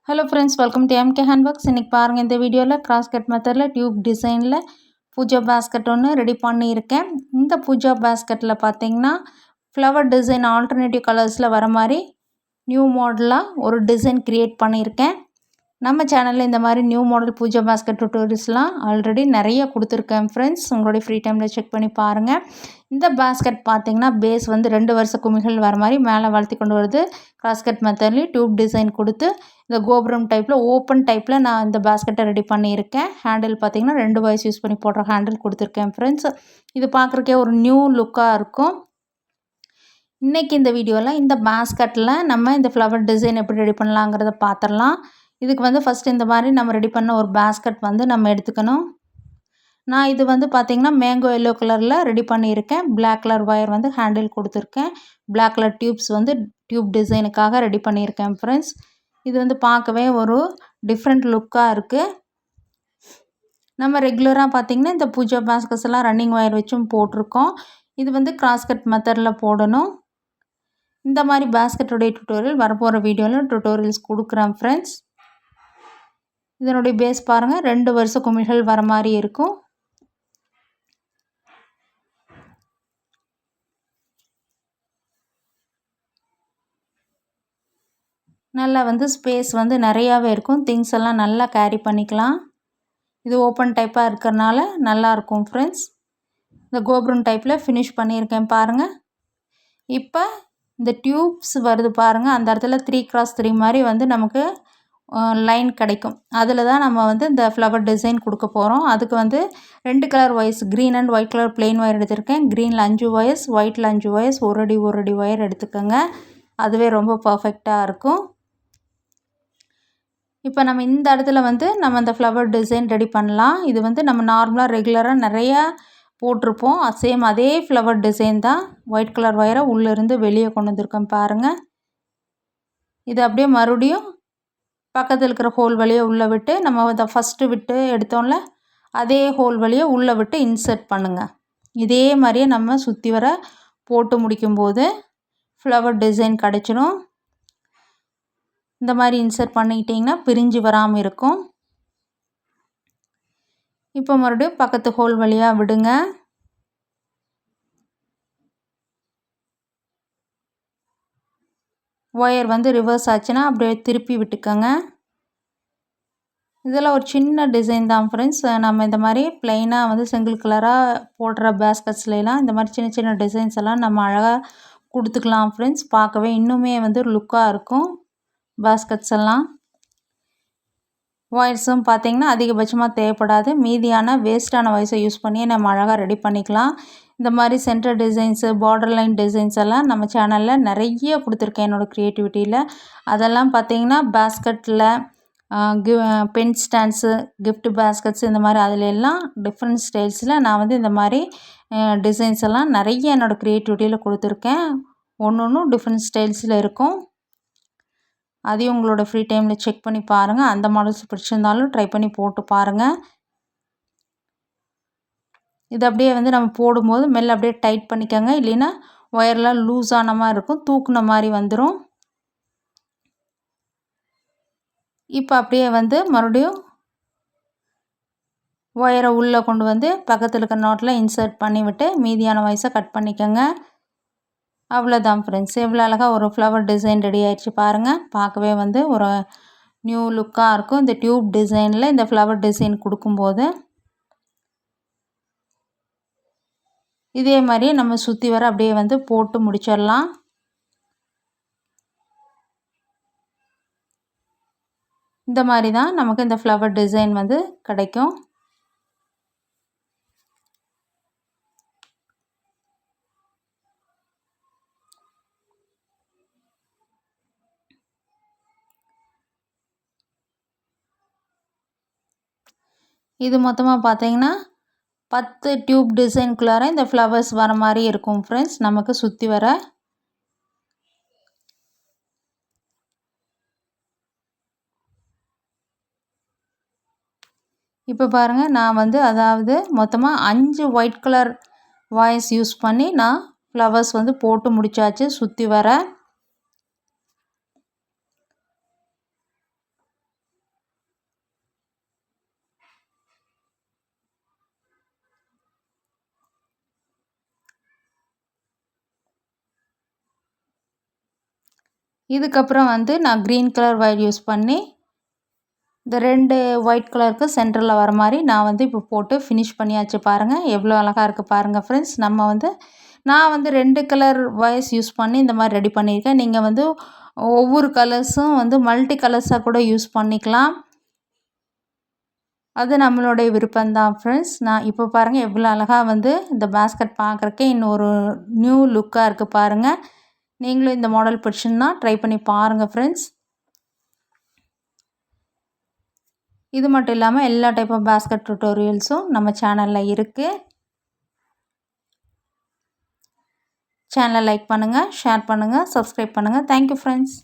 Hello friends, welcome to MK handworks. இன்றைக்கி பாருங்கள், இந்த வீடியோவில் கிராஸ் கட் மெத்தடில் டியூப் டிசைனில் பூஜா பேஸ்கட் ஒன்று ரெடி பண்ணியிருக்கேன். இந்த பூஜா பேஸ்கட்டில் பார்த்தீங்கன்னா ஃப்ளவர் டிசைன் ஆல்டர்னேட்டிவ் கலர்ஸில் வர மாதிரி நியூ மாடலாக ஒரு டிசைன் க்ரியேட் பண்ணியிருக்கேன். நம்ம சேனலில் இந்த மாதிரி நியூ மாடல் பூஜா பேஸ்கட் டுட்டோரியல்ஸ்லாம் ஆல்ரெடி நிறைய கொடுத்துருக்கேன் ஃப்ரெண்ட்ஸ். உங்களுடைய ஃப்ரீ டைமில் செக் பண்ணி பாருங்கள். இந்த பேஸ்கட் பார்த்திங்கன்னா பேஸ் வந்து 2 வருஷ குமிகள் வர மாதிரி மேலே வளர்த்தி கொண்டு வருது. கிராஸ்கட் மெத்தட்லேயும் டியூப் டிசைன் கொடுத்து இந்த கோபுரம் டைப்பில் ஓப்பன் டைப்பில் நான் இந்த பேஸ்கெட்டை ரெடி பண்ணியிருக்கேன். ஹேண்டில் பார்த்திங்கன்னா 2 வயசு யூஸ் பண்ணி போடுற ஹேண்டில் கொடுத்துருக்கேன் ஃப்ரெண்ட்ஸ். இது பார்க்குறக்கே ஒரு நியூ லுக்காக இருக்கும். இன்றைக்கி இந்த வீடியோவில் இந்த பேஸ்கட்டில் நம்ம இந்த ஃப்ளவர் டிசைன் எப்படி ரெடி பண்ணலாங்கிறத பார்த்துடலாம். இதுக்கு வந்து ஃபஸ்ட்டு இந்த மாதிரி நம்ம ரெடி பண்ண ஒரு பேஸ்கட் வந்து நம்ம எடுத்துக்கணும். நான் இது வந்து பார்த்திங்கன்னா மேங்கோ எல்லோ கலரில் ரெடி பண்ணியிருக்கேன். பிளாக் கலர் ஒயர் வந்து ஹேண்டில் கொடுத்துருக்கேன். பிளாக் கலர் டியூப்ஸ் வந்து டியூப் டிசைனுக்காக ரெடி பண்ணியிருக்கேன் ஃப்ரெண்ட்ஸ். இது வந்து பார்க்கவே ஒரு டிஃப்ரெண்ட் லுக்காக இருக்குது. நம்ம ரெகுலராக பார்த்திங்கன்னா இந்த பூஜா பேஸ்கட்ஸ் எல்லாம் ரன்னிங் ஒயர் வச்சும் போட்டிருக்கோம். இது வந்து கிராஸ்கட் மெத்தடில் போடணும். இந்த மாதிரி பேஸ்கெட்டோடைய டுட்டோரியல் வரப்போகிற வீடியோவில் டுட்டோரியல்ஸ் கொடுக்குறேன் ஃப்ரெண்ட்ஸ். இதனுடைய பேஸ் பாருங்கள், 2 வருஷ குமிழ்கள் வர மாதிரி இருக்கும். நல்லா வந்து ஸ்பேஸ் வந்து நிறையாவே இருக்கும். திங்ஸ் எல்லாம் நல்லா கேரி பண்ணிக்கலாம். இது ஓப்பன் டைப்பாக இருக்கிறனால நல்லாயிருக்கும் ஃப்ரெண்ட்ஸ். இந்த கோபுரம் டைப்பில் ஃபினிஷ் பண்ணியிருக்கேன் பாருங்கள். இப்போ இந்த டியூப்ஸ் வருது பாருங்கள், அந்த இடத்துல 3x3 மாதிரி வந்து நமக்கு லைன் கிடைக்கும். அதில் தான் நம்ம வந்து இந்த ஃப்ளவர் டிசைன் கொடுக்க போகிறோம். அதுக்கு வந்து 2 colour wires, green and white colour plain wire எடுத்திருக்கேன். க்ரீனில் 5 ஒயர்ஸ், ஒயிட்டில் 5 ஒயர்ஸ், ஒரு அடி ஒயர் எடுத்துக்கோங்க. அதுவே ரொம்ப பர்ஃபெக்டாக இருக்கும். இப்போ நம்ம இந்த இடத்துல வந்து நம்ம அந்த ஃப்ளவர் டிசைன் ரெடி பண்ணலாம். இது வந்து நம்ம நார்மலாக ரெகுலராக நிறையா போட்டிருப்போம். சேம் அதே ஃப்ளவர் டிசைன் தான். ஒயிட் கலர் ஒயரை உள்ளேருந்து வெளியே கொண்டு வந்திருக்கோம் பாருங்கள். இது அப்படியே மறுபடியும் பக்கத்தில் இருக்கிற ஹோல் வழியாக உள்ளே விட்டு நம்ம அதை ஃபஸ்ட்டு விட்டு எடுத்தோம்ல அதே ஹோல் வழியாக உள்ளே விட்டு இன்சர்ட் பண்ணுங்கள். இதே மாதிரியே நம்ம சுற்றி வர போட்டு முடிக்கும்போது ஃப்ளவர் டிசைன் கிடச்சிடும். இந்த மாதிரி இன்சர்ட் பண்ணிக்கிட்டிங்கன்னா பிரிஞ்சு வராமல் இருக்கும். இப்போ மறுபடியும் பக்கத்து ஹோல் வழியாக விடுங்க. ஒயர் வந்து ரிவர்ஸ் ஆச்சுன்னா அப்படியே திருப்பி விட்டுக்கோங்க. இதெல்லாம் ஒரு சின்ன டிசைன் தான் ஃப்ரெண்ட்ஸ். நம்ம இந்த மாதிரி ப்ளைனாக வந்து சிங்கிள் கலராக போடுற பேஸ்கட்ஸ்லாம் இந்த மாதிரி சின்ன சின்ன டிசைன்ஸ் எல்லாம் நம்ம அழகாக கொடுத்துக்கலாம் ஃப்ரெண்ட்ஸ். பார்க்கவே இன்னுமே வந்து ஒரு லுக்காக இருக்கும் பேஸ்கட்ஸ் எல்லாம். ஒயர்ஸும் பார்த்திங்கன்னா அதிகபட்சமாக தேவைப்படாது. மீதியான வேஸ்ட்டான ஒயர்ஸை யூஸ் பண்ணி நம்ம அழகாக ரெடி பண்ணிக்கலாம். இந்த மாதிரி centre designs, border line designs எல்லாம் நம்ம சேனலில் நிறைய கொடுத்துருக்கேன் என்னோடய க்ரியேட்டிவிட்டியில். அதெல்லாம் பார்த்திங்கன்னா பேஸ்கட்டில் பென் ஸ்டாண்ட்ஸு, கிஃப்ட் பேஸ்கட்ஸ், இந்த மாதிரி அதில் எல்லாம் டிஃப்ரெண்ட் ஸ்டைல்ஸில் நான் வந்து இந்த மாதிரி டிசைன்ஸ் எல்லாம் நிறைய என்னோடய க்ரியேட்டிவிட்டியில் கொடுத்துருக்கேன். ஒன்றும் டிஃப்ரெண்ட் ஸ்டைல்ஸில் இருக்கும். அதையும் உங்களோட ஃப்ரீ டைமில் செக் பண்ணி பாருங்கள். அந்த மாடல்ஸ் பிடிச்சிருந்தாலும் ட்ரை பண்ணி போட்டு பாருங்கள். இது அப்படியே வந்து நம்ம போடும்போது மெல்ல அப்படியே டைட் பண்ணிக்கோங்க. இல்லைன்னா ஒயர்லாம் லூஸ் ஆன மாதிரி இருக்கும், தூக்குன மாதிரி வந்துடும். இப்போ அப்படியே வந்து மறுபடியும் ஒயரை உள்ளே கொண்டு வந்து பக்கத்தில் இருக்கிற நாட்டில் இன்சர்ட் பண்ணிவிட்டு மீதியான ஒயர்ஸை கட் பண்ணிக்கோங்க. அவ்வளோதான் ஃப்ரெண்ட்ஸ். எவ்வளோ அழகாக ஒரு ஃப்ளவர் டிசைன் ரெடி ஆகிடுச்சு பாருங்கள். பார்க்கவே வந்து ஒரு நியூ லுக்காக இருக்கும். இந்த டியூப் டிசைனில் இந்த ஃப்ளவர் டிசைன் கொடுக்கும்போது இதே மாதிரியே நம்ம சுற்றி வர அப்படியே வந்து போட்டு முடிச்சிடலாம். இந்த மாதிரி தான் நமக்கு இந்த ஃப்ளவர் டிசைன் வந்து கிடைக்கும். இது மொத்தமாக பார்த்தீங்கன்னா 10 டியூப் டிசைனுக்குள்ளார இந்த ஃப்ளவர்ஸ் வர மாதிரி இருக்கும் ஃப்ரெண்ட்ஸ், நமக்கு சுற்றி வர. இப்போ பாருங்கள், நான் வந்து அதாவது மொத்தமாக 5 ஒயிட் கலர் வாய்ஸ் யூஸ் பண்ணி நான் ஃப்ளவர்ஸ் வந்து போட்டு முடித்தாச்சு சுற்றி வர. இதுக்கப்புறம் வந்து நான் க்ரீன் கலர் ஒயர் யூஸ் பண்ணி இந்த 2 ஒயிட் கலருக்கு சென்டரில் வர மாதிரி நான் வந்து இப்போ போட்டு ஃபினிஷ் பண்ணியாச்சு. பாருங்கள் எவ்வளோ அழகாக இருக்குது பாருங்கள் ஃப்ரெண்ட்ஸ். நான் வந்து 2 கலர் ஒயர்ஸ் யூஸ் பண்ணி இந்த மாதிரி ரெடி பண்ணியிருக்கேன். நீங்கள் வந்து ஒவ்வொரு கலர்ஸும் வந்து மல்டி கலர்ஸாக கூட யூஸ் பண்ணிக்கலாம். அது நம்மளுடைய விருப்பம்தான் ஃப்ரெண்ட்ஸ். நான் இப்போ பாருங்கள் எவ்வளோ அழகாக வந்து இந்த பேஸ்கெட் பார்க்குறக்கே இன்னொரு நியூ லுக்காக இருக்குது பாருங்கள். நீங்களும் இந்த மாடல் பிடிச்சுன்னா ட்ரை பண்ணி பாருங்கள் ஃப்ரெண்ட்ஸ். இது மட்டும் இல்லாமல் எல்லா டைப் ஆஃப் பேஸ்கெட் டுட்டோரியல்ஸும் நம்ம சேனலில் இருக்குது. சேனலை லைக் பண்ணுங்கள், ஷேர் பண்ணுங்கள், சப்ஸ்கிரைப் பண்ணுங்கள். Thank you friends.